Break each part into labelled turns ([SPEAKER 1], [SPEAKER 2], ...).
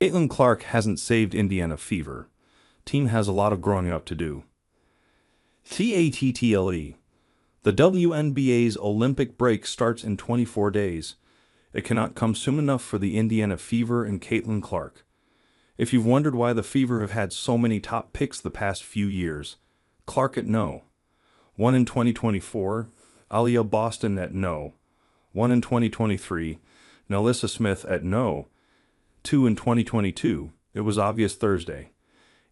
[SPEAKER 1] Caitlin Clark hasn't saved Indiana Fever. Team has a lot of growing up to do. CATTLE. The WNBA's Olympic break starts in 24 days. It cannot come soon enough for the Indiana Fever and Caitlin Clark. If you've wondered why the Fever have had so many top picks the past few years, Clark at no. 1 in 2024, Aaliyah Boston at no. 1 in 2023, Nelissa Smith at no. 2 in 2022, it was obvious Thursday.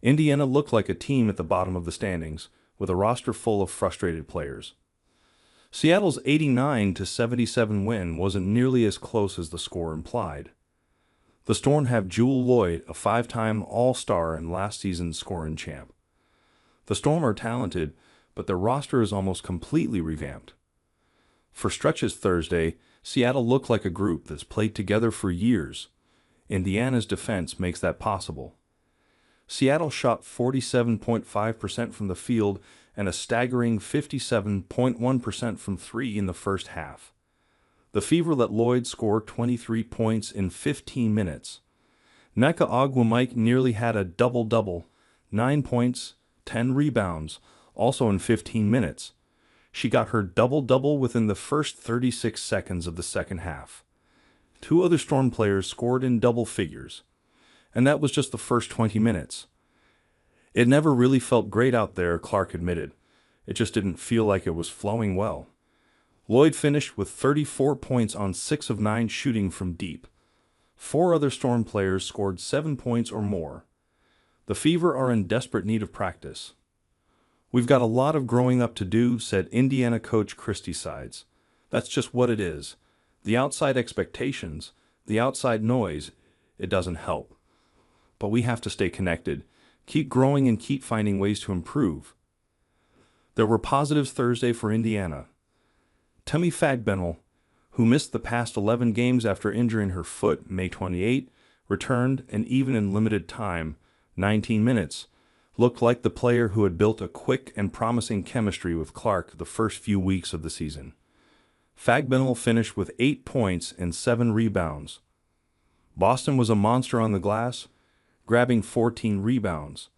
[SPEAKER 1] Indiana looked like a team at the bottom of the standings, with a roster full of frustrated players. Seattle's 89-77 win wasn't nearly as close as the score implied. The Storm have Jewell Loyd, a five-time All-Star and last season's scoring champ. The Storm are talented, but their roster is almost completely revamped. For stretches Thursday, Seattle looked like a group that's played together for years. Indiana's defense makes that possible. Seattle shot 47.5% from the field and a staggering 57.1% from three in the first half. The Fever let Loyd score 23 points in 15 minutes. Nneka Ogwumike nearly had a double-double, 9 points, 10 rebounds, also in 15 minutes. She got her double-double within the first 36 seconds of the second half. Two other Storm players scored in double figures, and that was just the first 20 minutes. It never really felt great out there, Clark admitted. It just didn't feel like it was flowing well. Loyd finished with 34 points on 6 of 9 shooting from deep. Four other Storm players scored 7 points or more. The Fever are in desperate need of practice. "We've got a lot of growing up to do," said Indiana coach Christy Sides. "That's just what it is. The outside expectations, the outside noise, it doesn't help. But we have to stay connected, keep growing and keep finding ways to improve." There were positives Thursday for Indiana. Temi Fagbenel, who missed the past 11 games after injuring her foot May 28, returned and even in limited time, 19 minutes, looked like the player who had built a quick and promising chemistry with Clark the first few weeks of the season. Fagbenel finished with 8 points and 7 rebounds. Boston was a monster on the glass, grabbing 14 rebounds.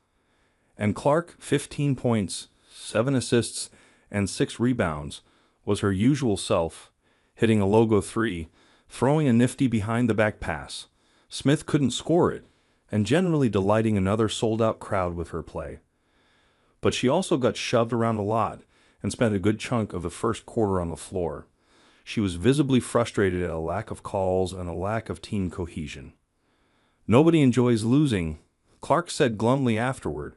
[SPEAKER 1] And Clark, 15 points, 7 assists, and 6 rebounds, was her usual self, hitting a logo 3, throwing a nifty behind-the-back pass. Smith couldn't score it, and generally delighting another sold-out crowd with her play. But she also got shoved around a lot and spent a good chunk of the first quarter on the floor. She was visibly frustrated at a lack of calls and a lack of team cohesion. "Nobody enjoys losing," Clark said glumly afterward.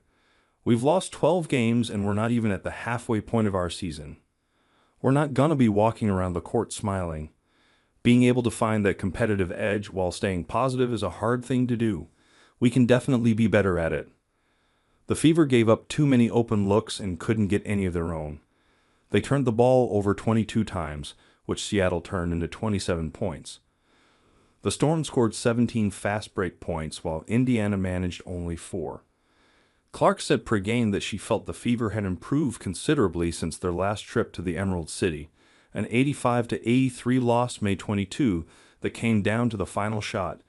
[SPEAKER 1] "We've lost 12 games and we're not even at the halfway point of our season. We're not gonna be walking around the court smiling. Being able to find that competitive edge while staying positive is a hard thing to do. We can definitely be better at it." The Fever gave up too many open looks and couldn't get any of their own. They turned the ball over 22 times, which Seattle turned into 27 points. The Storm scored 17 fast break points while Indiana managed only 4. Clark said pre-game that she felt the Fever had improved considerably since their last trip to the Emerald City, an 85-83 loss May 22 that came down to the final shot.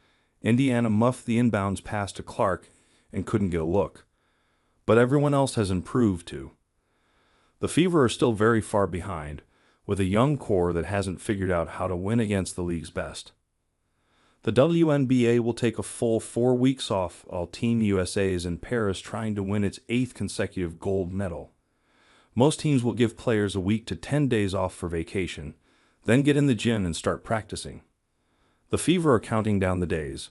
[SPEAKER 1] Indiana muffed the inbounds pass to Clark and couldn't get a look. But everyone else has improved too. The Fever are still very far behind, with a young core that hasn't figured out how to win against the league's best. The WNBA will take a full 4 weeks off while Team USA is in Paris trying to win its 8th consecutive gold medal. Most teams will give players a week to 10 days off for vacation, then get in the gym and start practicing. The Fever are counting down the days.